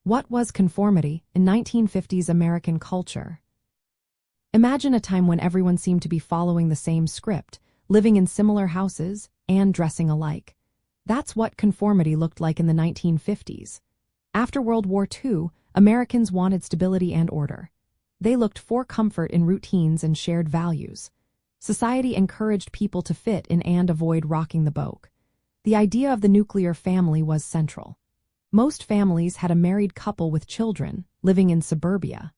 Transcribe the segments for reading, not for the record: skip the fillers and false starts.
What was conformity in 1950s American culture? Imagine a time when everyone seemed to be following the same script, living in similar houses, and dressing alike. That's what conformity looked like in the 1950s. After World War II, Americans wanted stability and order. They looked for comfort in routines and shared values. Society encouraged people to fit in and avoid rocking the boat. The idea of the nuclear family was central. Most families had a married couple with children, living in suburbia.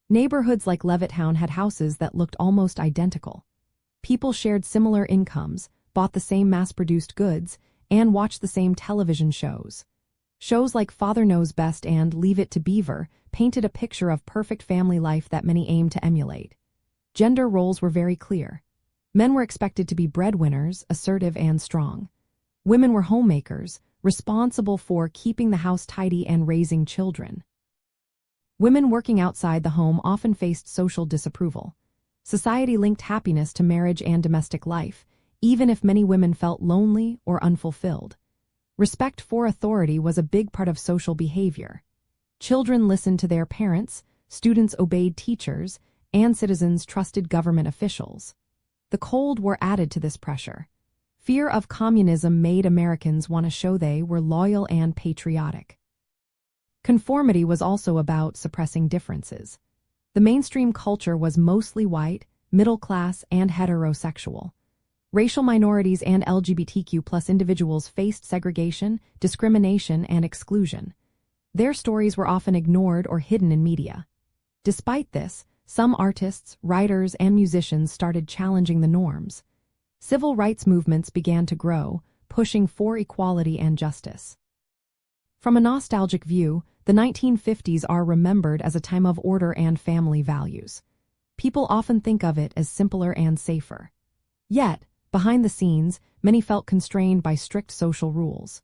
Neighborhoods like Levittown had houses that looked almost identical. People shared similar incomes, bought the same mass-produced goods, and watched the same television shows. Shows like Father Knows Best and Leave It to Beaver painted a picture of perfect family life that many aimed to emulate. Gender roles were very clear. Men were expected to be breadwinners, assertive and strong. Women were homemakers, responsible for keeping the house tidy and raising children. Women working outside the home often faced social disapproval. Society linked happiness to marriage and domestic life, even if many women felt lonely or unfulfilled. Respect for authority was a big part of social behavior. Children listened to their parents, students obeyed teachers, and citizens trusted government officials. The Cold War added to this pressure. Fear of communism made Americans want to show they were loyal and patriotic. Conformity was also about suppressing differences. The mainstream culture was mostly white, middle class, and heterosexual. Racial minorities and LGBTQ+ individuals faced segregation, discrimination, and exclusion. Their stories were often ignored or hidden in media. Despite this, some artists, writers, and musicians started challenging the norms. Civil rights movements began to grow, pushing for equality and justice. From a nostalgic view, the 1950s are remembered as a time of order and family values. People often think of it as simpler and safer. Yet, behind the scenes, many felt constrained by strict social rules.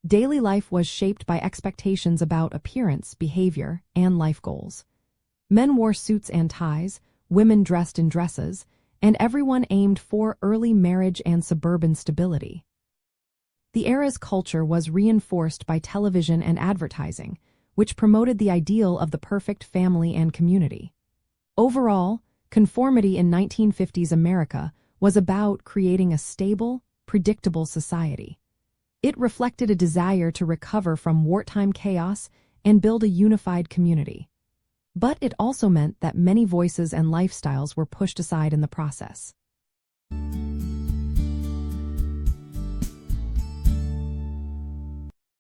Daily life was shaped by expectations about appearance, behavior, and life goals. Men wore suits and ties, women dressed in dresses, and everyone aimed for early marriage and suburban stability. The era's culture was reinforced by television and advertising, which promoted the ideal of the perfect family and community. Overall, conformity in 1950s America was about creating a stable, predictable society. It reflected a desire to recover from wartime chaos and build a unified community. But it also meant that many voices and lifestyles were pushed aside in the process.